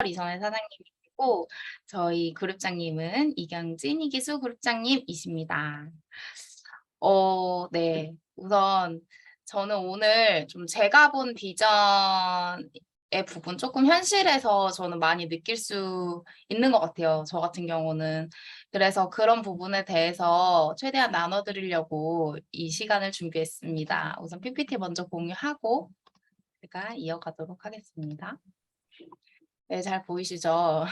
이전의 사장님이시고 저희 그룹장님은 이경진 이기수 그룹장님이십니다. 네. 우선 저는 오늘 좀 제가 본 비전의 부분 조금 현실에서 저는 많이 느낄 수 있는 것 같아요. 저 같은 경우는. 그래서 그런 부분에 대해서 최대한 나눠드리려고 이 시간을 준비했습니다. 우선 PPT 먼저 공유하고 제가 이어가도록 하겠습니다. 네, 잘 보이시죠?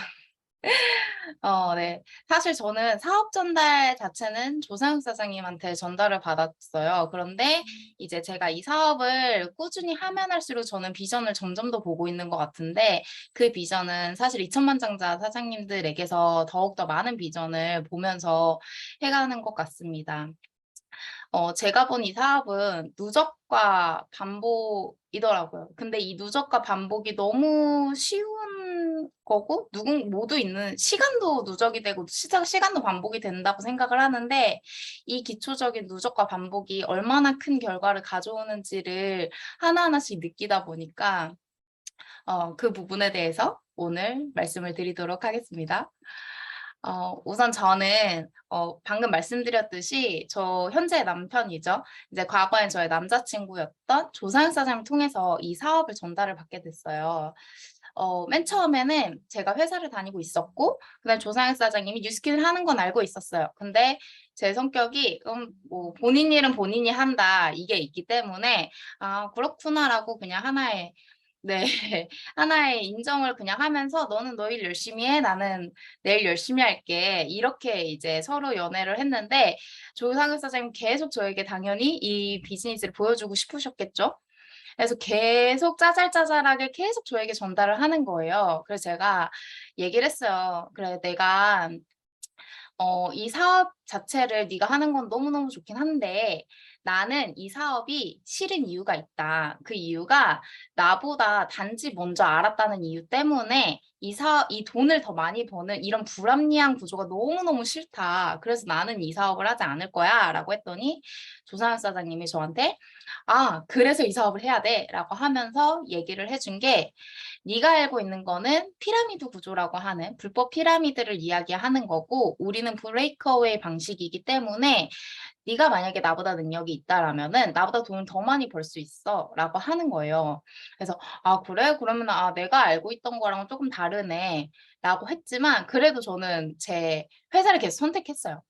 네. 사실 저는 사업 전달 자체는 조상욱 사장님한테 전달을 받았어요. 그런데 이제 제가 이 사업을 꾸준히 하면 할수록 저는 비전을 점점 더 보고 있는 것 같은데 그 비전은 사실 2천만 장자 사장님들에게서 더욱더 많은 비전을 보면서 해가는 것 같습니다. 제가 본 이 사업은 누적과 반복이더라고요. 근데 이 누적과 반복이 너무 쉬운 거고 모두 있는 시간도 누적이 되고 시간도 반복이 된다고 생각을 하는데 이 기초적인 누적과 반복이 얼마나 큰 결과를 가져오는지를 하나하나씩 느끼다 보니까 그 부분에 대해서 오늘 말씀을 드리도록 하겠습니다. 우선 저는 방금 말씀드렸듯이 저 현재 남편이죠. 이제 과거엔 저의 남자친구였던 조상욱 사장님을 통해서 이 사업을 전달을 받게 됐어요. 맨 처음에는 제가 회사를 다니고 있었고 그다음에 조상욱 사장님이 뉴스킨을 하는 건 알고 있었어요. 근데 제 성격이 뭐 본인 일은 본인이 한다 이게 있기 때문에 '아 그렇구나.'라고 그냥 하나의 네. 하나의 인정을 그냥 하면서 "너는 너 일 열심히 해. 나는 내 일 열심히 할게." 이렇게 이제 서로 연애를 했는데 조상욱 사장님 계속 저에게 당연히 이 비즈니스를 보여주고 싶으셨겠죠. 그래서 계속 짜잘짜잘하게 계속 저에게 전달을 하는 거예요. 그래서 제가 얘기를 했어요. "그래 내가 이 사업 자체를 네가 하는 건 너무너무 좋긴 한데 나는 이 사업이 싫은 이유가 있다. 그 이유가 나보다 단지 먼저 알았다는 이유 때문에 이 돈을 더 많이 버는 이런 불합리한 구조가 너무너무 싫다. 그래서 나는 이 사업을 하지 않을 거야라고 했더니 조상현 사장님이 저한테 "아, 그래서 이 사업을 해야 돼."라고 하면서 얘기를 해준 게 네가 알고 있는 거는 피라미드 구조라고 하는 불법 피라미드를 이야기하는 거고 우리는 브레이크어웨이 방식이기 때문에 네가 만약에 나보다 능력이 있다라면은 나보다 돈을 더 많이 벌 수 있어라고 하는 거예요. 그래서 '아 그래? 그러면 내가 알고 있던 거랑은 조금 다르네.'라고 했지만 그래도 저는 제 회사를 계속 선택했어요.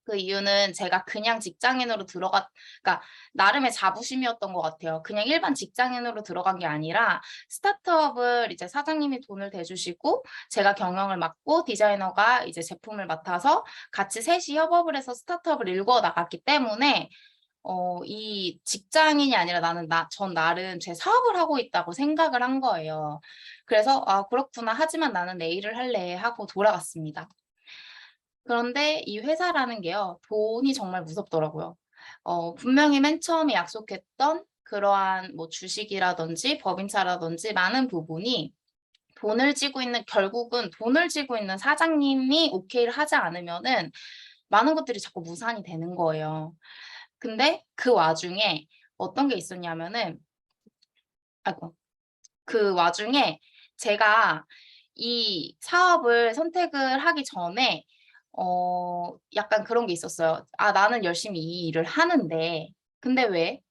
그 이유는 제가 그냥 직장인으로 그러니까 나름의 자부심이었던 것 같아요. 그냥 일반 직장인으로 들어간 게 아니라 스타트업을 이제 사장님이 돈을 대주시고 제가 경영을 맡고 디자이너가 이제 제품을 맡아서 같이 셋이 협업을 해서 스타트업을 일궈 나갔기 때문에 이 직장인이 아니라 전 나름 제 사업을 하고 있다고 생각을 한 거예요. 그래서 '아 그렇구나. 하지만 나는 내 일을 할래.' 하고 돌아갔습니다. 그런데 이 회사라는 게요. 돈이 정말 무섭더라고요. 분명히 맨 처음에 약속했던 그러한 뭐 주식이라든지 법인차라든지 많은 부분이 결국은 돈을 쥐고 있는 사장님이 오케이를 하지 않으면은 많은 것들이 자꾸 무산이 되는 거예요. 근데 그 와중에 어떤 게 있었냐면은 아이고. 그 와중에 제가 이 사업을 선택을 하기 전에 약간 그런 게 있었어요. '아 나는 열심히 이 일을 하는데 근데 왜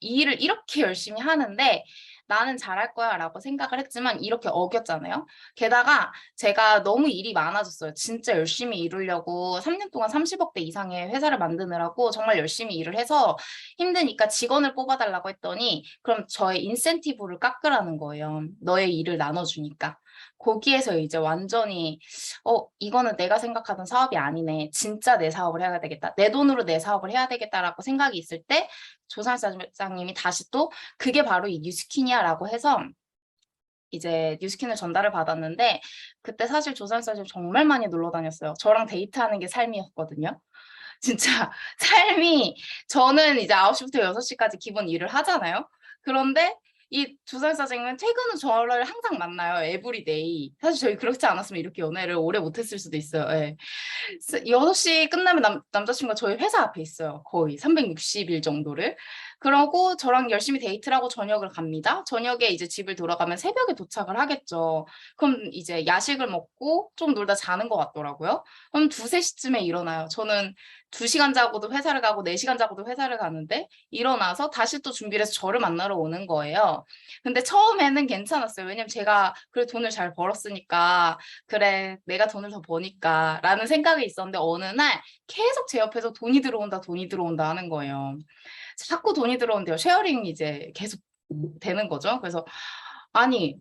이 일을 이렇게 열심히 하는데 나는 잘할 거야'라고 생각을 했지만 이렇게 어겼잖아요. 게다가 제가 너무 일이 많아졌어요. 진짜 열심히 이루려고 3년 동안 30억 대 이상의 회사를 만드느라고 정말 열심히 일을 해서 힘드니까 직원을 뽑아 달라고 했더니 그럼 저의 인센티브를 깎으라는 거예요, 너의 일을 나눠 주니까. 거기에서 이제 완전히 '이거는 내가 생각하던 사업이 아니네. 진짜 내 사업을 해야 되겠다. 내 돈으로 내 사업을 해야 되겠다.'라고 생각이 있을 때 조상우 사장님이 다시 또 "그게 바로 이 뉴스킨이야."라고 해서 이제 뉴스킨을 전달을 받았는데 그때 사실 조상우 사장님 정말 많이 놀러 다녔어요. 저랑 데이트하는 게 삶이었거든요. 진짜 삶이 저는 이제 9시 부터 6시 까지 기본 일을 하잖아요. 그런데 이 조상우 사장님은 퇴근 후 저를 항상 만나요, 에브리데이. 사실 저희 그렇지 않았으면 이렇게 연애를 오래 못 했을 수도 있어요. 예. 6시 끝나면 남자친구가 저희 회사 앞에 있어요. 거의 360일 정도를. 그러고 저랑 열심히 데이트를 하고 저녁을 갑니다. 저녁에 이제 집을 돌아가면 새벽에 도착을 하겠죠. 그럼 이제 야식을 먹고 좀 놀다 자는 것 같더라고요. 그럼 2-3시쯤에 일어나요. 저는 2시간 자고도 회사를 가고 4시간 자고도 회사를 가는데 일어나서 다시 또 준비를 해서 저를 만나러 오는 거예요. 근데 처음에는 괜찮았어요. 왜냐면 제가 그래 돈을 잘 벌었으니까 그래 내가 돈을 더 버니까 라는 생각이 있었는데 어느 날 계속 제 옆에서 돈이 들어온다 돈이 들어온다 하는 거예요. 자꾸 돈이 들어온대요. 쉐어링이 이제 계속 되는 거죠. 그래서 아니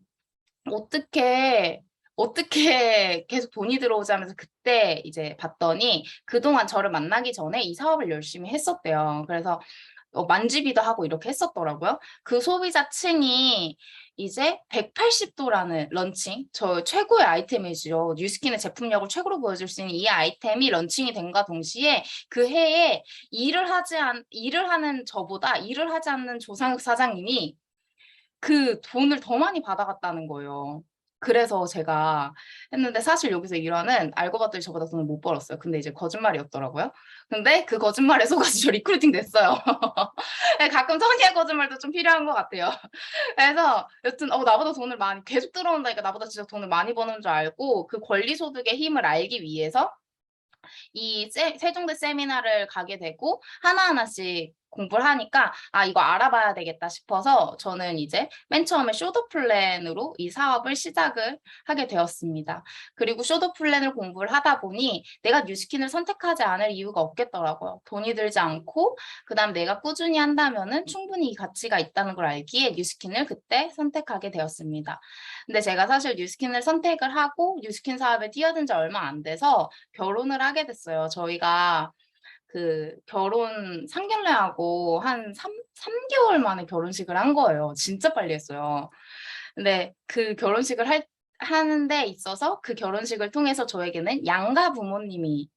어떻게 어떻게 계속 돈이 들어오지 하면서 그때 이제 봤더니 그동안 저를 만나기 전에 이 사업을 열심히 했었대요. 그래서 만지비도 하고 이렇게 했었더라고요. 그 소비자층이 이제 180도라는 런칭, 저 최고의 아이템이죠. 뉴스킨의 제품력을 최고로 보여줄 수 있는 이 아이템이 런칭이 된과 동시에 그 해에 일을 하는 저보다 일을 하지 않는 조상욱 사장님이 그 돈을 더 많이 받아갔다는 거예요. 그래서 제가 했는데 사실 여기서 일화는 알고 봤더니 저보다 돈을 못 벌었어요. 근데 이제 거짓말이었더라고요. 근데 그 거짓말에 속아서 저 리크루팅 됐어요. 예 가끔 선의의 거짓말도 좀 필요한 것 같아요. 그래서 여튼 나보다 돈을 많이 계속 들어온다니까 나보다 진짜 돈을 많이 버는 줄 알고 그 권리소득의 힘을 알기 위해서 이 세종대 세미나를 가게 되고 하나하나씩 공부를 하니까 아 이거 알아봐야 되겠다 싶어서 저는 이제 맨 처음에 쇼도 플랜으로 이 사업을 시작을 하게 되었습니다. 그리고 쇼도 플랜을 공부를 하다 보니 내가 뉴스킨을 선택하지 않을 이유가 없겠더라고요. 돈이 들지 않고 그다음 내가 꾸준히 한다면은 충분히 이 가치가 있다는 걸 알기에 뉴스킨을 그때 선택하게 되었습니다. 근데 제가 사실 뉴스킨을 선택을 하고 뉴스킨 사업에 뛰어든 지 얼마 안 돼서 결혼을 하게 됐어요. 저희가 그 결혼 상견례하고 한 3개월 만에 결혼식을 한 거예요. 진짜 빨리 했어요. 근데 그 결혼식을 하는 데 있어서 그 결혼식을 통해서 저에게는 양가 부모님이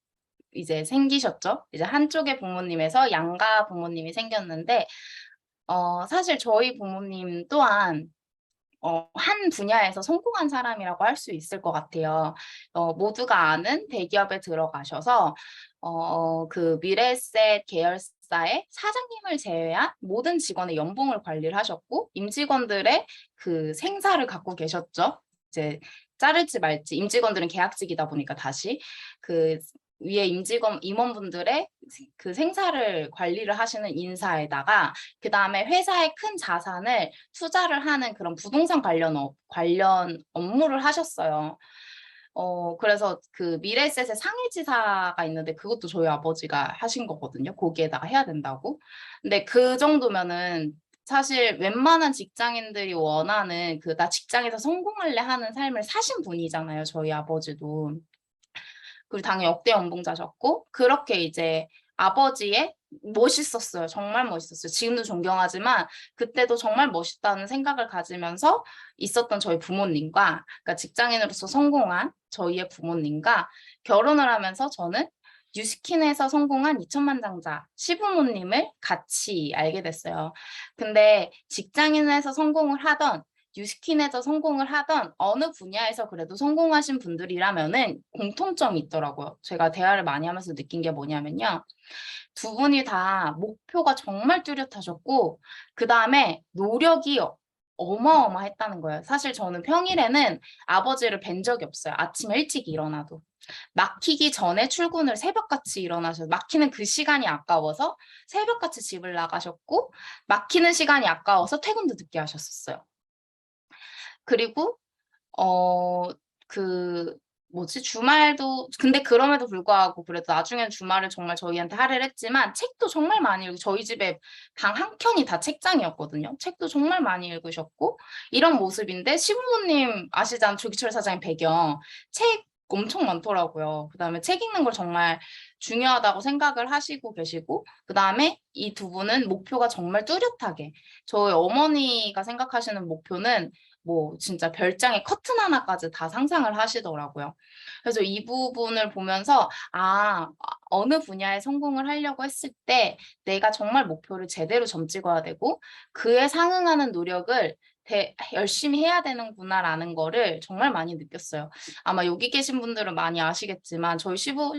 이제 생기셨죠. 이제 한쪽의 부모님에서 양가 부모님이 생겼는데 사실 저희 부모님 또한 한 분야에서 성공한 사람이라고 할 수 있을 것 같아요. 모두가 아는 대기업에 들어가셔서 그 미래에셋 계열사의 사장님을 제외한 모든 직원의 연봉을 관리를 하셨고 임직원들의 그 생사를 갖고 계셨죠. 이제 자를지 말지 임직원들은 계약직이다 보니까 다시 그 위에 임원분들의 그 생사를 관리를 하시는 인사에다가 그다음에 회사의 큰 자산을 투자를 하는 그런 부동산 관련 업무를 하셨어요. 그래서 그 미래에셋의 상해지사가 있는데 그것도 저희 아버지가 하신 거거든요. 거기에다가 해야 된다고. 근데 그 정도면은 사실 웬만한 직장인들이 원하는 그 나 직장에서 성공할래 하는 삶을 사신 분이잖아요. 저희 아버지도. 그리고 당연히 역대 연봉자셨고 그렇게 이제 아버지의 멋있었어요. 정말 멋있었어요. 지금도 존경하지만 그때도 정말 멋있다는 생각을 가지면서 있었던 저희 부모님과 그러니까 직장인으로서 성공한 저희의 부모님과 결혼을 하면서 저는 뉴스킨에서 성공한 2천만 장자 시부모님을 같이 알게 됐어요. 근데 직장인에서 성공을 하던 뉴스킨에서 성공을 하던 어느 분야에서 그래도 성공하신 분들이라면은 공통점이 있더라고요. 제가 대화를 많이 하면서 느낀 게 뭐냐면요. 두 분이 다 목표가 정말 뚜렷하셨고, 그 다음에 노력이 어마어마했다는 거예요. 사실 저는 평일에는 아버지를 뵌 적이 없어요. 아침에 일찍 일어나도. 막히기 전에 출근을 새벽같이 일어나셔서 막히는 그 시간이 아까워서 새벽같이 집을 나가셨고 막히는 시간이 아까워서 퇴근도 늦게 하셨었어요. 그리고 어 그 뭐지? 주말도 근데 그럼에도 불구하고 그래도 나중엔 주말을 정말 저희한테 할애를 했지만 책도 정말 많이 읽고 저희 집에 방 한 켠이 다 책장이었거든요. 책도 정말 많이 읽으셨고 이런 모습인데 시부모님 아시잖아요. 조기철 사장의 배경. 책 엄청 많더라고요. 그다음에 책 읽는 걸 정말 중요하다고 생각을 하시고 계시고 그다음에 이 두 분은 목표가 정말 뚜렷하게 저희 어머니가 생각하시는 목표는 뭐 진짜 별장에 커튼 하나까지 다 상상을 하시더라고요. 그래서 이 부분을 보면서 어느 분야에 성공을 하려고 했을 때 내가 정말 목표를 제대로 점찍어야 되고 그에 상응하는 노력을 열심히 해야 되는구나라는 거를 정말 많이 느꼈어요. 아마 여기 계신 분들은 많이 아시겠지만 저희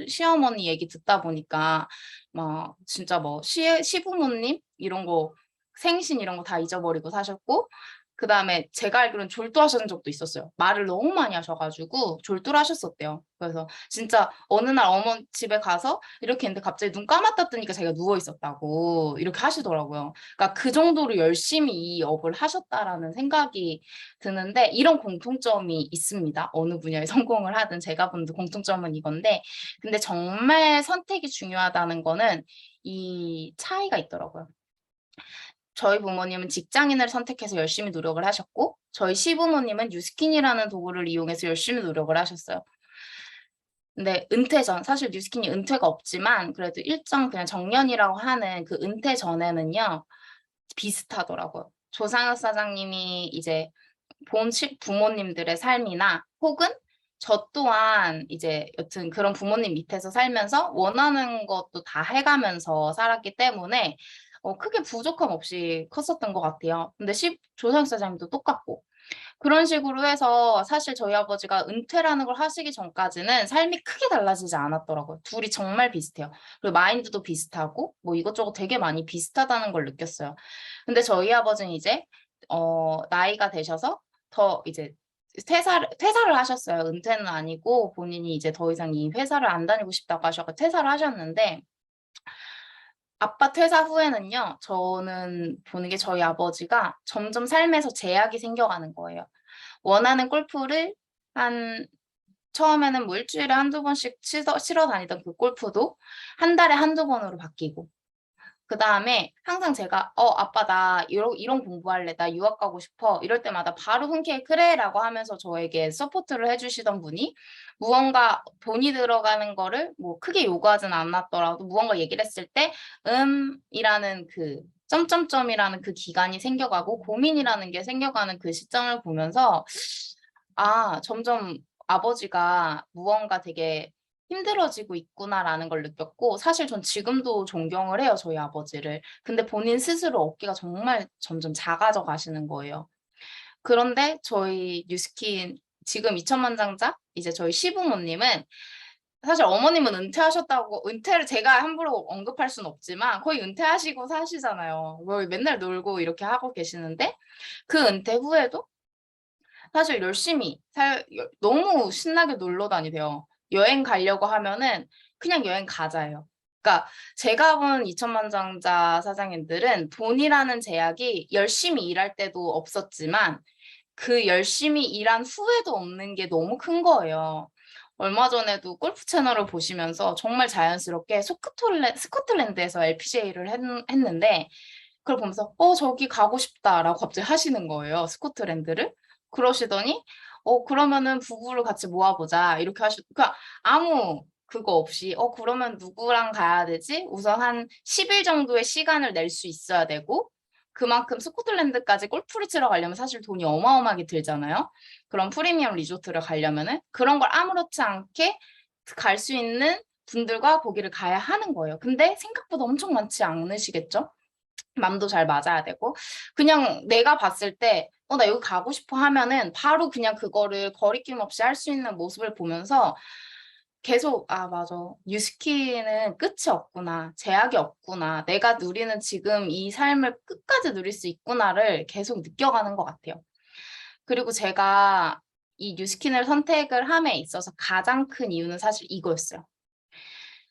시어머니 얘기 듣다 보니까 막 진짜 뭐 시부모님 이런 거 생신 이런 거 다 잊어버리고 사셨고, 그다음에 제가 알기로는 졸도하신 적도 있었어요. 말을 너무 많이 하셔가지고 졸도를 하셨었대요. 그래서 진짜 어느 날 어머니 집에 가서 이렇게 했는데 갑자기 눈 감았다 뜨니까 자기가 누워 있었다고 이렇게 하시더라고요. 그러니까 그 정도로 열심히 이 업을 하셨다라는 생각이 드는데, 이런 공통점이 있습니다. 어느 분야에 성공을 하든 제가 본 공통점은 이건데, 근데 정말 선택이 중요하다는 거는 이 차이가 있더라고요. 저희 부모님은 직장인을 선택해서 열심히 노력을 하셨고, 저희 시부모님은 뉴스킨이라는 도구를 이용해서 열심히 노력을 하셨어요. 근데 은퇴 전, 사실 뉴스킨이 은퇴가 없지만 그래도 일정 그냥 정년이라고 하는 그 은퇴 전에는요, 비슷하더라고요. 조상혁 사장님이 이제 본 부모님들의 삶이나 혹은 저 또한 이제 여튼 그런 부모님 밑에서 살면서 원하는 것도 다 해가면서 살았기 때문에 크게 부족함 없이 컸었던 것 같아요. 근데 조상혁 사장님도 똑같고. 그런 식으로 해서 사실 저희 아버지가 은퇴라는 걸 하시기 전까지는 삶이 크게 달라지지 않았더라고요. 둘이 정말 비슷해요. 그리고 마인드도 비슷하고 뭐 이것저것 되게 많이 비슷하다는 걸 느꼈어요. 근데 저희 아버지는 이제 나이가 되셔서 더 이제 퇴사를 하셨어요. 은퇴는 아니고 본인이 이제 더 이상 이 회사를 안 다니고 싶다고 하셔서 퇴사를 하셨는데, 아빠 퇴사 후에는요, 저는 보는 게 저희 아버지가 점점 삶에서 제약이 생겨가는 거예요. 원하는 골프를 한 처음에는 뭐 일주일에 한두 번씩 치러 다니던 그 골프도 한 달에 한두 번으로 바뀌고, 그 다음에 항상 제가 아빠 나 이런 공부할래, 나 유학 가고 싶어, 이럴 때마다 바로 흔쾌히 그래라고 하면서 저에게 서포트를 해주시던 분이, 무언가 돈이 들어가는 거를 뭐 크게 요구하진 않았더라도 무언가 얘기를 했을 때 이라는 그 점점점이라는 그 기간이 생겨가고 고민이라는 게 생겨가는 그 시점을 보면서, 점점 아버지가 무언가 되게 힘들어지고 있구나라는 걸 느꼈고, 사실 전 지금도 존경을 해요, 저희 아버지를. 근데 본인 스스로 어깨가 정말 점점 작아져 가시는 거예요. 그런데 저희 뉴스킨 지금 2천만장자 이제 저희 시부모님은, 사실 어머님은 은퇴하셨다고, 은퇴를 제가 함부로 언급할 수는 없지만 거의 은퇴하시고 사시잖아요. 뭐 맨날 놀고 이렇게 하고 계시는데, 그 은퇴 후에도 사실 열심히 너무 신나게 놀러 다니세요. 여행 가려고 하면은 그냥 여행 가자예요. 그러니까 제가 본 2천만장자 사장님들은 돈이라는 제약이 열심히 일할 때도 없었지만 그 열심히 일한 후에도 없는 게 너무 큰 거예요. 얼마 전에도 골프 채널을 보시면서 정말 자연스럽게 스코틀랜드에서 LPGA를 했는데, 그걸 보면서 저기 가고 싶다라고 갑자기 하시는 거예요, 스코틀랜드를. 그러시더니 그러면은 부부를 같이 모아보자 이렇게 그러니까 아무 그거 없이 그러면 누구랑 가야 되지? 우선 한 10일 정도의 시간을 낼 수 있어야 되고, 그만큼 스코틀랜드까지 골프를 치러 가려면 사실 돈이 어마어마하게 들잖아요. 그런 프리미엄 리조트를 가려면은 그런 걸 아무렇지 않게 갈 수 있는 분들과 거기를 가야 하는 거예요. 근데 생각보다 엄청 많지 않으시겠죠? 맘도 잘 맞아야 되고, 그냥 내가 봤을 때 나 여기 가고 싶어 하면은 바로 그냥 그거를 거리낌 없이 할 수 있는 모습을 보면서 계속 맞아, 뉴스키는 끝이 없구나, 제약이 없구나, 내가 누리는 지금 이 삶을 끝까지 누릴 수 있구나를 계속 느껴가는 것 같아요. 그리고 제가 이 뉴스킨을 선택을 함에 있어서 가장 큰 이유는 사실 이거였어요.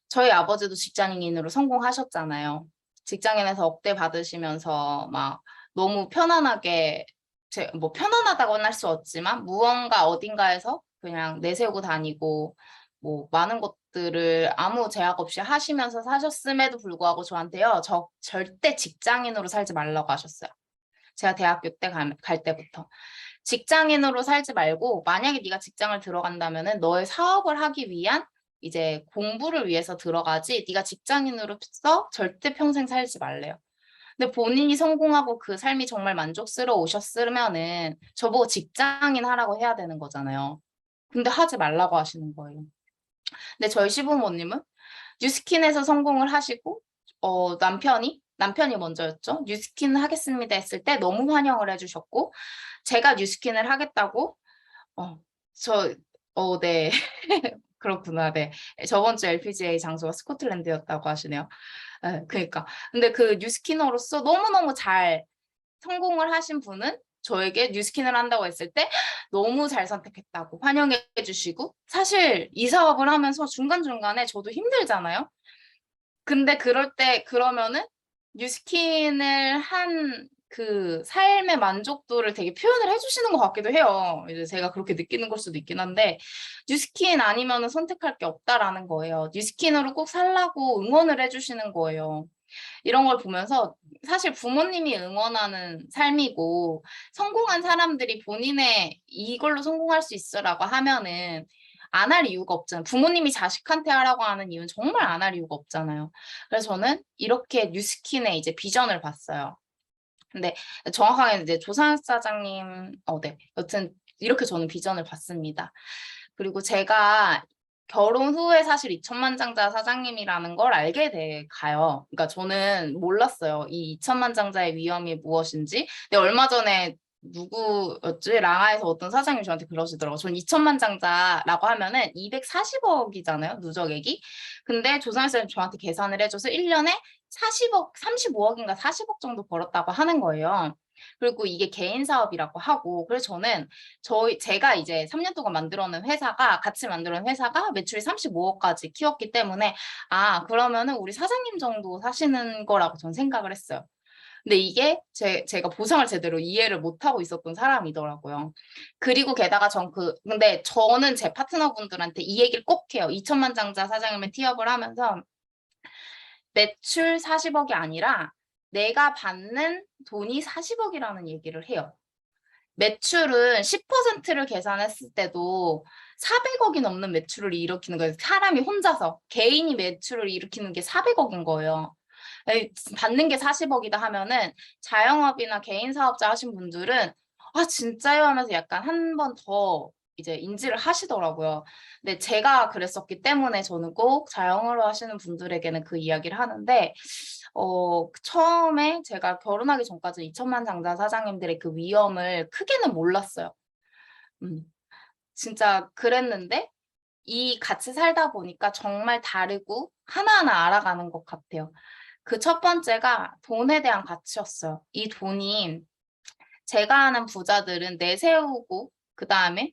저희 아버지도 직장인으로 성공하셨잖아요. 직장인에서 억대 받으시면서 막 너무 편안하게, 뭐 편안하다고는 할 수 없지만 무언가 어딘가에서 그냥 내세우고 다니고 뭐 많은 것들을 아무 제약 없이 하시면서 사셨음에도 불구하고 저한테요, 저 절대 직장인으로 살지 말라고 하셨어요. 제가 대학교 때 갈 때부터. 직장인으로 살지 말고 만약에 네가 직장을 들어간다면은 너의 사업을 하기 위한 이제 공부를 위해서 들어가지 네가 직장인으로서 절대 평생 살지 말래요. 근데 본인이 성공하고 그 삶이 정말 만족스러우셨으면은 저보고 직장인 하라고 해야 되는 거잖아요. 근데 하지 말라고 하시는 거예요. 근데 저희 시부모님은 뉴스킨에서 성공을 하시고 남편이 먼저였죠. 뉴스킨 하겠습니다 했을 때 너무 환영을 해주셨고, 제가 뉴스킨을 하겠다고 어, 저, 네. 그렇구나. 네. 저번 주 LPGA 장소가 스코틀랜드였다고 하시네요. 네, 그러니까. 근데 그 뉴스키너로서 너무너무 잘 성공을 하신 분은 저에게 뉴스킨을 한다고 했을 때 너무 잘 선택했다고 환영해 주시고, 사실 이 사업을 하면서 중간중간에 저도 힘들잖아요. 근데 그럴 때 그러면은 뉴스킨을 한 그 삶의 만족도를 되게 표현을 해주시는 것 같기도 해요. 이제 제가 그렇게 느끼는 걸 수도 있긴 한데, 뉴스킨 아니면은 선택할 게 없다라는 거예요. 뉴스킨으로 꼭 살라고 응원을 해주시는 거예요. 이런 걸 보면서 사실 부모님이 응원하는 삶이고, 성공한 사람들이 본인의 이걸로 성공할 수 있어라고 하면은 안 할 이유가 없잖아요. 부모님이 자식한테 하라고 하는 이유는 정말 안 할 이유가 없잖아요. 그래서 저는 이렇게 뉴스킨의 이제 비전을 봤어요. 근데 정확하게 이제 조상 사장님, 네. 여튼 이렇게 저는 비전을 봤습니다. 그리고 제가 결혼 후에 사실 2천만장자 사장님이라는 걸 알게 돼 가요. 그러니까 저는 몰랐어요. 이 2천만장자의 위험이 무엇인지. 근데 얼마 전에 누구였지? 랑아에서 어떤 사장님이 저한테 그러시더라고요. 전 2천만장자라고 하면은 240억이잖아요, 누적액이. 근데 조상희 쌤이 저한테 계산을 해줘서 1년에 40억, 35억인가 40억 정도 벌었다고 하는 거예요. 그리고 이게 개인 사업이라고 하고, 그래서 저는 제가 이제 3년 동안 만들어낸 회사가, 같이 만들어낸 회사가 매출이 35억까지 키웠기 때문에, 아, 그러면은 우리 사장님 정도 사시는 거라고 전 생각을 했어요. 근데 이게 제가 보상을 제대로 이해를 못하고 있었던 사람이더라고요. 그리고 게다가 근데 저는 제 파트너분들한테 이 얘기를 꼭 해요. 2천만장자 사장님의 티업을 하면서 매출 40억이 아니라 내가 받는 돈이 40억이라는 얘기를 해요. 매출은 10%를 계산했을 때도 400억이 넘는 매출을 일으키는 거예요. 사람이 혼자서 개인이 매출을 일으키는 게 400억인 거예요. 받는 게 40억이다 하면은 자영업이나 개인 사업자 하신 분들은 아 진짜요 하면서 약간 한 번 더 이제 인지를 하시더라고요. 근데 제가 그랬었기 때문에 저는 꼭 자영업을 하시는 분들에게는 그 이야기를 하는데 처음에 제가 결혼하기 전까지 2천만 장자 사장님들의 그 위험을 크게는 몰랐어요. 음. 진짜 그랬는데 이 같이 살다 보니까 정말 다르고 하나하나 알아가는 것 같아요. 그 첫 번째가 돈에 대한 가치였어요. 이 돈이 제가 아는 부자들은 내세우고 그다음에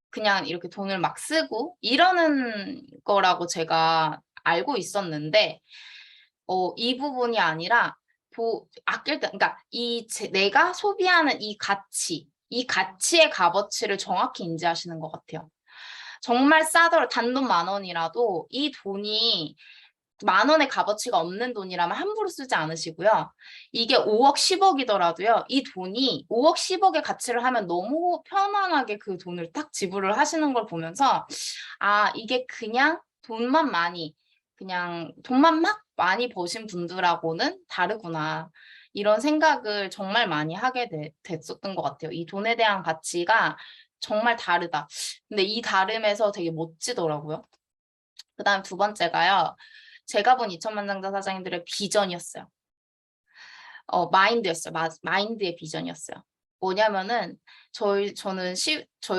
그냥 이렇게 돈을 막 쓰고 이러는 거라고 제가 알고 있었는데 이 부분이 아니라 아낄 때 그러니까 내가 소비하는 이 가치의 값어치를 정확히 인지하시는 것 같아요. 정말 싸더라도 단돈 10,000원이라도 이 돈이 10,000원의 값어치가 없는 돈이라면 함부로 쓰지 않으시고요. 이게 5억, 10억이더라도요. 이 돈이 5억, 10억의 가치를 하면 너무 편안하게 그 돈을 딱 지불을 하시는 걸 보면서 아, 이게 그냥 돈만 막 많이 버신 분들하고는 다르구나. 이런 생각을 정말 많이 하게 됐었던 것 같아요. 이 돈에 대한 가치가 정말 다르다. 근데 이 다름에서 되게 멋지더라고요. 그다음 두 번째가요. 제가 본 2천만장자 사장님들의 비전이었어요. 마인드였어요. 마인드의 비전이었어요. 뭐냐면은 저희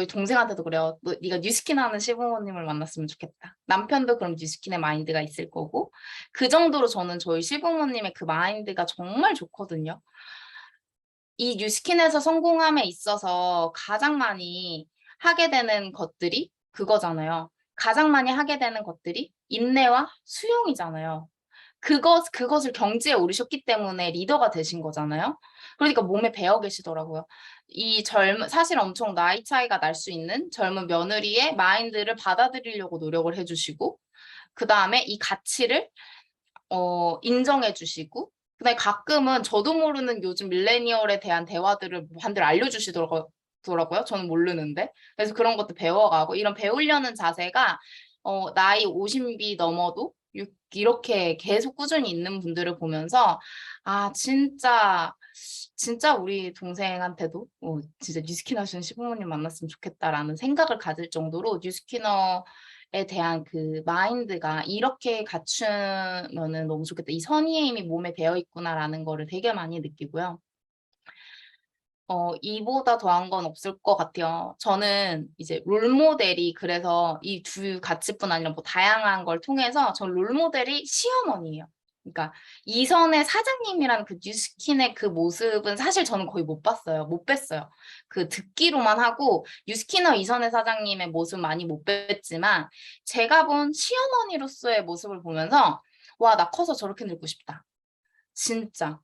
동생한테도 그래요. 너 네가 뉴스킨 하는 시부모님을 만났으면 좋겠다. 남편도 그럼 뉴스킨의 마인드가 있을 거고 그 정도로 저는 저희 시부모님의 그 마인드가 정말 좋거든요. 이 뉴스킨에서 성공함에 있어서 가장 많이 하게 되는 것들이 그거잖아요. 가장 많이 하게 되는 것들이 인내와 수용이잖아요. 그것을 경지에 오르셨기 때문에 리더가 되신 거잖아요. 그러니까 몸에 배어 계시더라고요. 사실 엄청 나이 차이가 날 수 있는 젊은 며느리의 마인드를 받아들이려고 노력을 해주시고, 그 다음에 이 가치를 인정해 주시고, 그다음에 가끔은 저도 모르는 요즘 밀레니얼에 대한 대화들을 한들 알려주시더라고요. 저는 모르는데. 그래서 그런 것도 배워가고, 이런 배우려는 자세가 나이 50이 넘어도 이렇게 계속 꾸준히 있는 분들을 보면서 아 진짜 우리 동생한테도 진짜 뉴스키너 하시는 시부모님 만났으면 좋겠다라는 생각을 가질 정도로 뉴스키너에 대한 그 마인드가 이렇게 갖추면은 너무 좋겠다. 이 선의의 힘이 몸에 배어 있구나라는 거를 되게 많이 느끼고요. 이보다 더한 건 없을 것 같아요. 저는 이제 롤모델이 그래서 이 두 가치뿐 아니라 뭐 다양한 걸 통해서 전 롤모델이 시어머니예요. 그러니까 이선의 사장님이라는 그 뉴스킨의 그 모습은 사실 저는 거의 못 봤어요. 못 뵀어요. 그 듣기로만 하고 뉴스키너 이선의 사장님의 모습 많이 못 뵀지만 제가 본 시어머니로서의 모습을 보면서 와, 나 커서 저렇게 늙고 싶다. 진짜.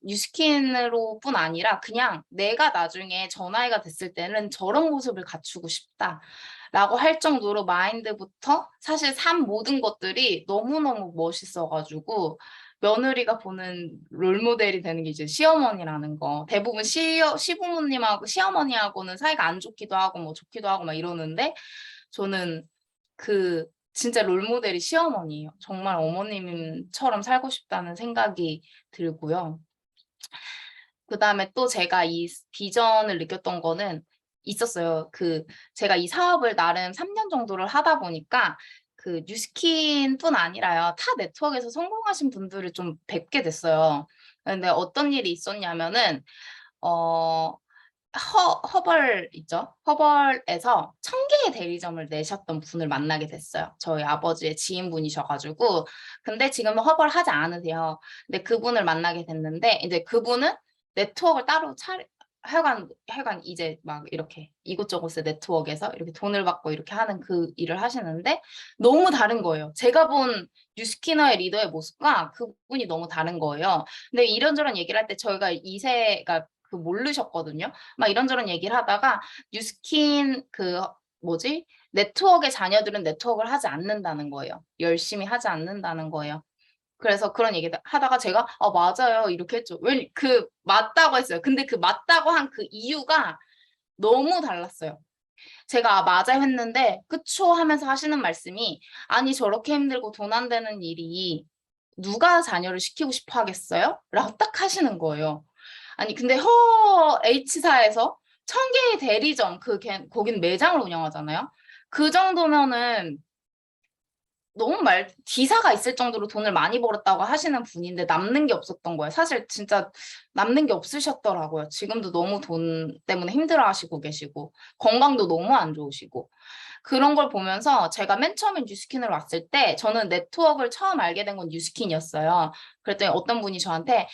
뉴스킨으로뿐 아니라 그냥 내가 나중에 저 나이가 됐을 때는 저런 모습을 갖추고 싶다라고 할 정도로 마인드부터 사실 삶 모든 것들이 너무너무 멋있어가지고 며느리가 보는 롤모델이 되는 게 이제 시어머니라는 거. 대부분 시부모님하고 시어머니하고는 사이가 안 좋기도 하고 뭐 좋기도 하고 막 이러는데 저는 그 진짜 롤모델이 시어머니예요. 정말 어머님처럼 살고 싶다는 생각이 들고요. 그다음에 또 제가 이 비전을 느꼈던 거는 있었어요. 제가 이 사업을 나름 3년 정도를 하다 보니까 그 뉴스킨뿐 아니라요. 타 네트워크에서 성공하신 분들을 좀 뵙게 됐어요. 근데 어떤 일이 있었냐면은 어 허벌 있죠? 허벌에서 1,000개의 대리점을 내셨던 분을 만나게 됐어요. 저희 아버지의 지인분이셔가지고. 근데 지금은 허벌 하지 않으세요. 근데 그분을 만나게 됐는데, 이제 그분은 네트워크를 따로 하여간 이제 막 이렇게 이곳저곳의 네트워크에서 이렇게 돈을 받고 이렇게 하는 그 일을 하시는데 너무 다른 거예요. 제가 본 뉴스키너의 리더의 모습과 그분이 너무 다른 거예요. 근데 이런저런 얘기를 할 때 저희가 2세가 모르셨거든요. 막 이런저런 얘기를 하다가 뉴스킨 뭐지? 네트워크의 자녀들은 네트워크를 하지 않는다는 거예요. 열심히 하지 않는다는 거예요. 그래서 그런 얘기 하다가 제가 맞아요 이렇게 했죠. 맞다고 했어요. 근데 그 맞다고 한 그 이유가 너무 달랐어요. 제가 맞아요 했는데 그쵸 하면서 하시는 말씀이 아니 저렇게 힘들고 돈 안 되는 일이 누가 자녀를 시키고 싶어 하겠어요? 라고 딱 하시는 거예요. 아니 근데 H사에서 1,000개의 대리점 거긴 매장을 운영하잖아요. 그 정도면은 너무 기사가 있을 정도로 돈을 많이 벌었다고 하시는 분인데 남는 게 없었던 거예요. 사실 진짜 남는 게 없으셨더라고요. 지금도 너무 돈 때문에 힘들어 하시고 계시고 건강도 너무 안 좋으시고 그런 걸 보면서 제가 맨 처음에 뉴스킨을 왔을 때 저는 네트워크를 처음 알게 된 건 뉴스킨이었어요. 그랬더니 어떤 분이 저한테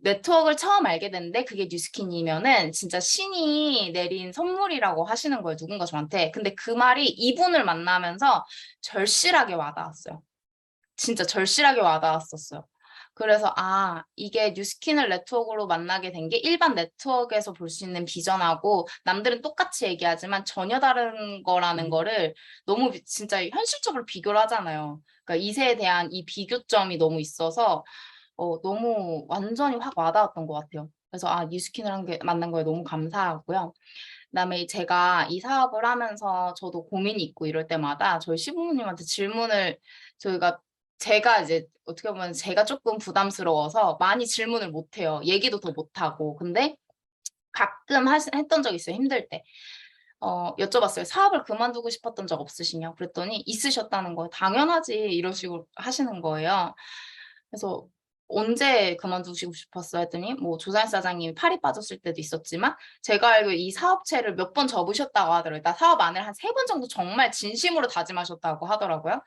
네트워크를 처음 알게 됐는데 그게 뉴스킨이면은 진짜 신이 내린 선물이라고 하시는 거예요. 누군가 저한테. 근데 그 말이 이분을 만나면서 절실하게 와닿았어요. 진짜 절실하게 와닿았었어요. 그래서 이게 뉴스킨을 네트워크로 만나게 된 게 일반 네트워크에서 볼 수 있는 비전하고 남들은 똑같이 얘기하지만 전혀 다른 거라는 거를 너무 진짜 현실적으로 비교를 하잖아요. 그러니까 이세에 대한 이 비교점이 너무 있어서 너무 완전히 확 와닿았던 것 같아요. 그래서 뉴스킨을 만난 거에 너무 감사하고요. 그다음에 제가 이 사업을 하면서 저도 고민이 있고 이럴 때마다 저희 시부모님한테 제가 이제 어떻게 보면 제가 조금 부담스러워서 많이 질문을 못 해요. 얘기도 더 못 하고. 근데 가끔 했던 적 있어요. 힘들 때. 여쭤봤어요. 사업을 그만두고 싶었던 적 없으시냐? 그랬더니 있으셨다는 거예요. 당연하지. 이런 식으로 하시는 거예요. 그래서 언제 그만두시고 싶었어요? 했더니 뭐 조산 사장님이 팔이 빠졌을 때도 있었지만 제가 알고 이 사업체를 몇 번 접으셨다고 하더라고요. 일단 사업 안을 한 3번 정도 정말 진심으로 다짐하셨다고 하더라고요.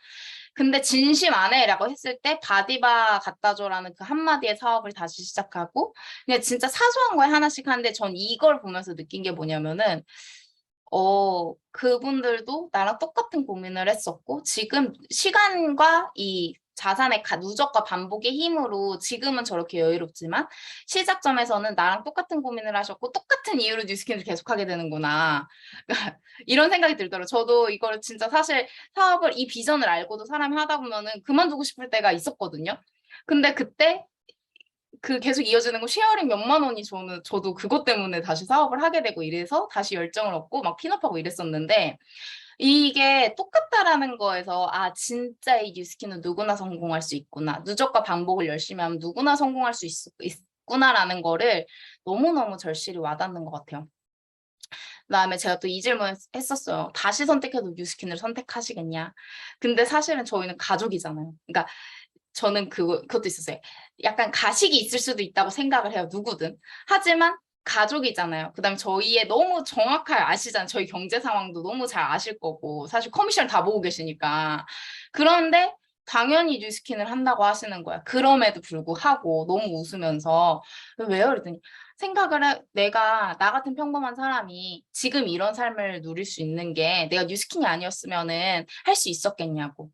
근데 진심 안에라고 했을 때 바디바 갖다 줘라는 그 한마디의 사업을 다시 시작하고 그냥 진짜 사소한 거에 하나씩 하는데 전 이걸 보면서 느낀 게 뭐냐면은 그분들도 나랑 똑같은 고민을 했었고, 지금 시간과 이 자산의 누적과 반복의 힘으로 지금은 저렇게 여유롭지만, 시작점에서는 나랑 똑같은 고민을 하셨고, 똑같은 이유로 뉴스킨을 계속하게 되는구나. 이런 생각이 들더라고요. 저도 이걸 진짜 사실 이 비전을 알고도 사람이 하다 보면은 그만두고 싶을 때가 있었거든요. 근데 그때 계속 이어지는 거 쉐어링 몇만 원이 저도 그것 때문에 다시 사업을 하게 되고 이래서 다시 열정을 얻고 막 핀업하고 이랬었는데 이게 똑같다라는 거에서 진짜 이 뉴스키는 누구나 성공할 수 있구나. 누적과 반복을 열심히 하면 누구나 성공할 수 있구나라는 거를 너무너무 절실히 와닿는 것 같아요. 그다음에 제가 또 이 질문 했었어요. 다시 선택해도 뉴스킨을 선택하시겠냐? 근데 사실은 저희는 가족이잖아요. 그러니까 저는 그것도 있었어요. 약간 가식이 있을 수도 있다고 생각을 해요. 누구든. 하지만 가족이잖아요. 그다음에 저희의 너무 정확하게 아시잖아요. 저희 경제 상황도 너무 잘 아실 거고 사실 커미션 다 보고 계시니까. 그런데 당연히 뉴스킨을 한다고 하시는 거야. 그럼에도 불구하고 너무 웃으면서 왜요? 그랬더니 내가 나 같은 평범한 사람이 지금 이런 삶을 누릴 수 있는 게 내가 뉴스킨이 아니었으면은 할 수 있었겠냐고.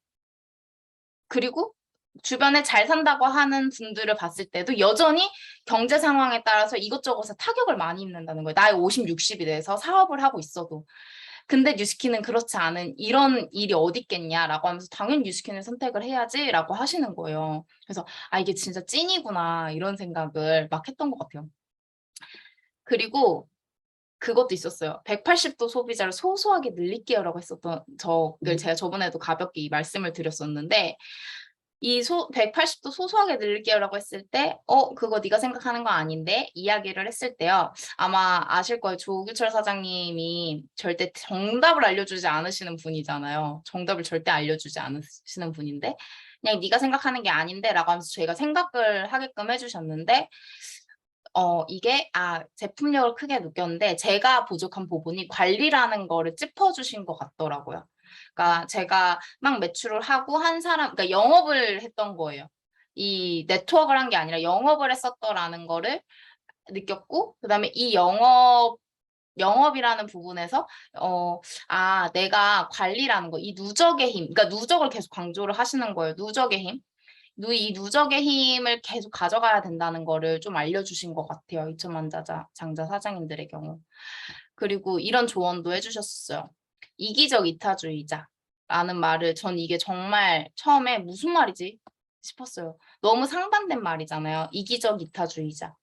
그리고 주변에 잘 산다고 하는 분들을 봤을 때도 여전히 경제 상황에 따라서 이것저것에 타격을 많이 입는다는 거예요. 나이 50, 60이 돼서 사업을 하고 있어도. 근데 뉴스킨은 그렇지 않은 이런 일이 어디 있겠냐라고 하면서 당연히 뉴스킨을 선택을 해야지라고 하시는 거예요. 그래서 아 이게 진짜 찐이구나 이런 생각을 막 했던 것 같아요. 그리고 그것도 있었어요. 180도 소비자를 소소하게 늘릴게요라고 했었던 적을 제가 저번에도 가볍게 이 말씀을 드렸었는데 이 180도 소소하게 늘릴게요라고 했을 때 그거 네가 생각하는 거 아닌데 이야기를 했을 때요. 아마 아실 거예요. 조규철 사장님이 절대 정답을 알려주지 않으시는 분이잖아요. 정답을 절대 알려주지 않으시는 분인데 그냥 네가 생각하는 게 아닌데라고 하면서 저희가 생각을 하게끔 해주셨는데 이게 제품력을 크게 느꼈는데 제가 부족한 부분이 관리라는 거를 짚어주신 것 같더라고요. 그러니까 제가 막 매출을 하고 그러니까 영업을 했던 거예요. 이 네트워크를 한 게 아니라 영업을 했었더라는 거를 느꼈고, 그다음에 이 영업이라는 부분에서 내가 관리라는 거, 이 누적의 힘, 그러니까 누적을 계속 강조를 하시는 거예요. 누적의 힘. 이 누적의 힘을 계속 가져가야 된다는 거를 좀 알려주신 것 같아요. 2천만 장자 사장님들의 경우. 그리고 이런 조언도 해주셨어요. 이기적 이타주의자라는 말을 전 이게 정말 처음에 무슨 말이지 싶었어요. 너무 상반된 말이잖아요. 이기적 이타주의자.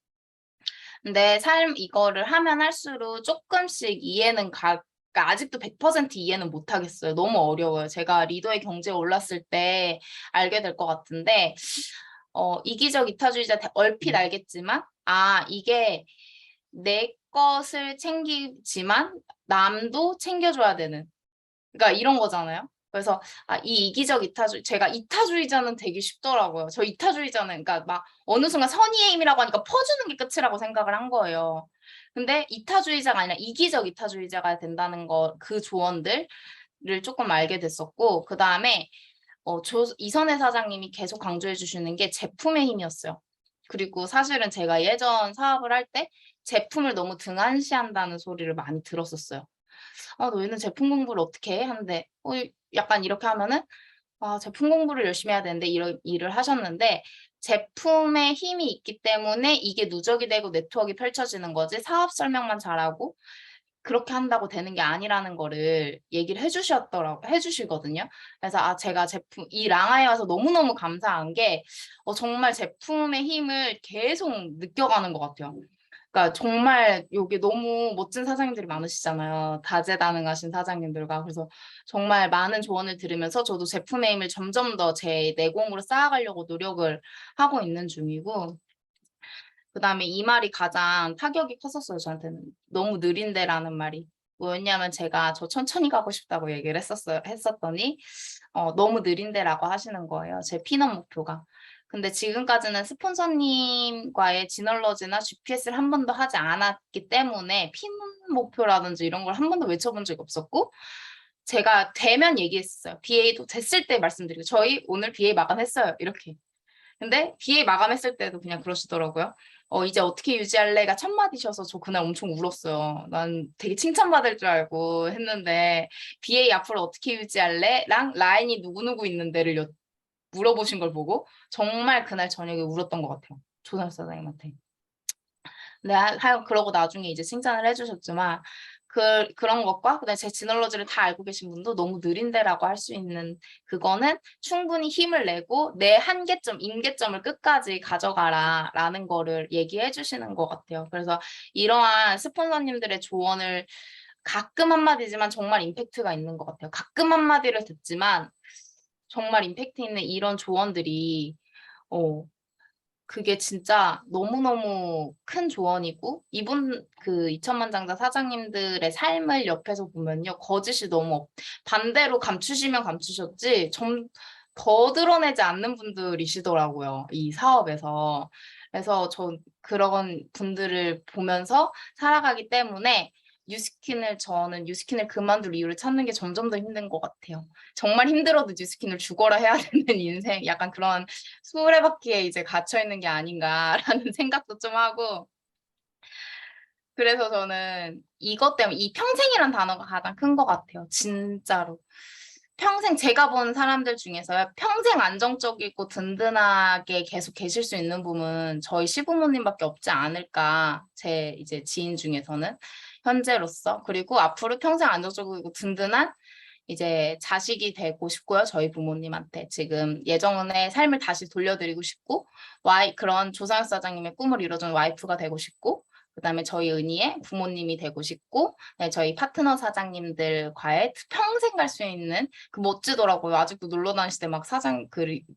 근데 이거를 하면 할수록 조금씩 이해는 그러니까 아직도 100% 이해는 못 하겠어요. 너무 어려워요. 제가 리더의 경제에 올랐을 때 알게 될 것 같은데, 이기적 이타주의자 얼핏 알겠지만, 이게 내 것을 챙기지만 남도 챙겨줘야 되는. 그러니까 이런 거잖아요. 그래서 이 이기적 제가 이타주의자는 되게 쉽더라고요. 저 이타주의자는 그러니까 막 어느 순간 선의의 힘이라고 하니까 퍼주는 게 끝이라고 생각을 한 거예요. 근데 이타주의자가 아니라 이기적 이타주의자가 된다는 그 조언들을 조금 알게 됐었고, 그 다음에 이선혜 사장님이 계속 강조해 주시는 게 제품의 힘이었어요. 그리고 사실은 제가 예전 사업을 할 때 제품을 너무 등한시한다는 소리를 많이 들었었어요. 너희는 제품 공부를 어떻게 해? 하는데 약간 이렇게 하면은 제품 공부를 열심히 해야 되는데 이런 일을 하셨는데 제품의 힘이 있기 때문에 이게 누적이 되고 네트워크가 펼쳐지는 거지 사업 설명만 잘하고 그렇게 한다고 되는 게 아니라는 거를 얘기를 해주시거든요. 그래서 제가 이 랑아에 와서 너무너무 감사한 게 정말 제품의 힘을 계속 느껴가는 것 같아요. 그러니까 정말 여기 너무 멋진 사장님들이 많으시잖아요. 다재다능하신 사장님들과. 그래서 정말 많은 조언을 들으면서 저도 제품의 힘을 점점 더 제 내공으로 쌓아가려고 노력을 하고 있는 중이고, 그다음에 이 말이 가장 타격이 컸었어요, 저한테는. 너무 느린데라는 말이. 뭐였냐면 제가 저 천천히 가고 싶다고 얘기를 했었더니 너무 느린데라고 하시는 거예요. 제 피넛 목표가. 근데 지금까지는 스폰서님과의 지널러지나 GPS를 한 번도 하지 않았기 때문에 피넛 목표라든지 이런 걸 한 번도 외쳐본 적이 없었고, 제가 되면 얘기했어요. BA도 됐을 때 말씀드리고 저희 오늘 BA 마감했어요. 이렇게. 근데 BA 마감했을 때도 그냥 그러시더라고요. 이제 어떻게 유지할래가 첫 마디셔서 저 그날 엄청 울었어요. 난 되게 칭찬받을 줄 알고 했는데 BA 앞으로 어떻게 유지할래? 랑 라인이 누구누구 있는데를 물어보신 걸 보고 정말 그날 저녁에 울었던 것 같아요. 조선 사장님한테. 근데 그러고 나중에 이제 칭찬을 해주셨지만 그런 것과 그다음에 제 지널러지를 다 알고 계신 분도 너무 느린데라고 할 수 있는 그거는 충분히 힘을 내고 내 한계점, 임계점을 끝까지 가져가라 라는 거를 얘기해 주시는 것 같아요. 그래서 이러한 스폰서님들의 조언을 가끔 한마디지만 정말 임팩트가 있는 것 같아요. 가끔 한마디를 듣지만 정말 임팩트 있는 이런 조언들이 그게 진짜 너무너무 큰 조언이고 이분 그 2천만 장자 사장님들의 삶을 옆에서 보면요. 거짓이 너무 반대로 감추시면 감추셨지 더 드러내지 않는 분들이시더라고요, 이 사업에서. 그래서 전 그런 분들을 보면서 살아가기 때문에 저는 뉴스킨을 그만둘 이유를 찾는 게 점점 더 힘든 것 같아요. 정말 힘들어도 뉴스킨을 죽어라 해야 되는 인생, 약간 그런 수레바퀴에 이제 갇혀 있는 게 아닌가라는 생각도 좀 하고, 그래서 저는 이것 때문에 이 평생이란 단어가 가장 큰 것 같아요. 진짜로. 평생 제가 본 사람들 중에서요. 평생 안정적이고 든든하게 계속 계실 수 있는 분은 저희 시부모님밖에 없지 않을까. 제 이제 지인 중에서는 현재로서. 그리고 앞으로 평생 안정적이고 든든한 이제 자식이 되고 싶고요. 저희 부모님한테 지금 예전의 삶을 다시 돌려드리고 싶고, 그런 조상혁 사장님의 꿈을 이뤄준 와이프가 되고 싶고, 그다음에 저희 은희의 부모님이 되고 싶고, 네, 저희 파트너 사장님들과의 평생 갈 수 있는 그 멋지더라고요. 아직도 놀러 다니실 때 막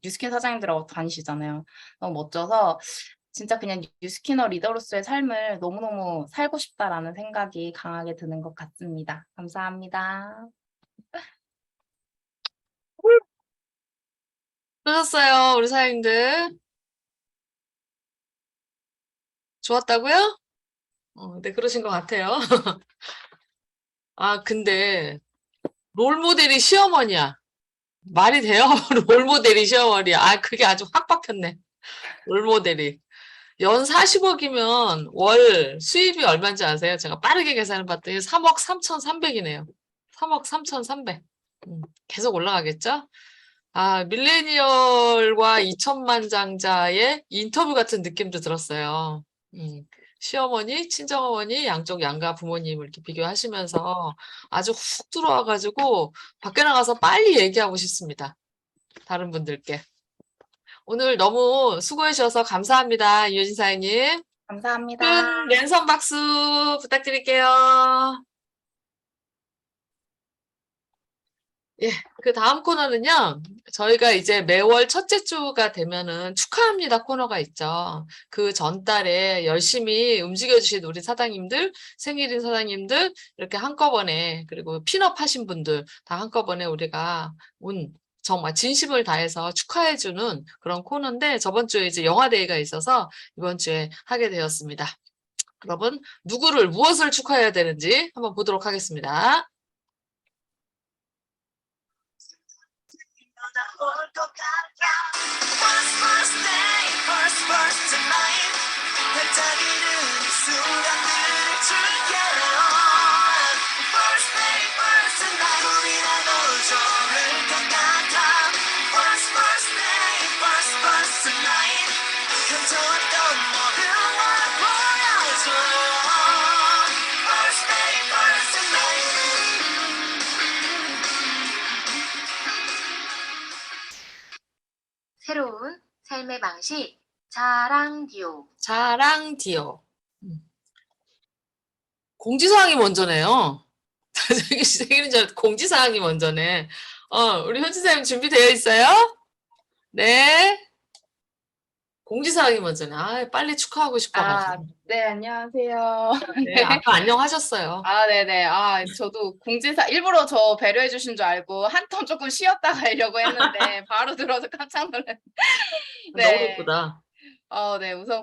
뉴스킨 사장님들하고 다니시잖아요. 너무 멋져서 진짜 그냥 뉴스키너 리더로서의 삶을 너무너무 살고 싶다라는 생각이 강하게 드는 것 같습니다. 감사합니다. 그러셨어요, 우리 사장님들. 좋았다고요? 네, 그러신 것 같아요. 아, 근데 롤모델이 시어머니야. 말이 돼요? 롤모델이 시어머니야. 아, 그게 아주 확 박혔네. 롤모델이. 연 40억이면 월 수입이 얼마인지 아세요? 제가 빠르게 계산해 봤더니 3억 3,300이네요. 3억 3,300. 계속 올라가겠죠? 아, 밀레니얼과 2천만 장자의 인터뷰 같은 느낌도 들었어요. 시어머니, 친정어머니, 양쪽 양가 부모님 이렇게 비교하시면서 아주 훅 들어와가지고 밖에 나가서 빨리 얘기하고 싶습니다. 다른 분들께. 오늘 너무 수고해 주셔서 감사합니다. 이효진 사장님. 감사합니다. 큰 랜선 박수 부탁드릴게요. 예, 그 다음 코너는요, 저희가 이제 매월 첫째 주가 되면은 축하합니다 코너가 있죠. 그 전달에 열심히 움직여주신 우리 사장님들, 생일인 사장님들, 이렇게 한꺼번에, 그리고 핀업 하신 분들 다 한꺼번에 우리가 정말 진심을 다해서 축하해주는 그런 코너인데, 저번 주에 이제 영화데이가 있어서 이번 주에 하게 되었습니다. 그러면 무엇을 축하해야 되는지 한번 보도록 하겠습니다. 새로운 삶의 방식, 자랑디오. 자랑디오. 공지사항이 먼저네요. 생일인 줄 알았더니 공지사항이 먼저네. 우리 현지사님 준비되어 있어요? 네. 공지사항이 먼저네. 아, 빨리 축하하고 싶어가지고. 네, 안녕하세요. 네, 네. 아까 안녕하셨어요. 네네. 저도 일부러 저 배려해 주신 줄 알고 한 턴 조금 쉬었다 가려고 했는데 바로 들어서 깜짝 놀랐네. 너무 네. 예쁘다. 네. 우선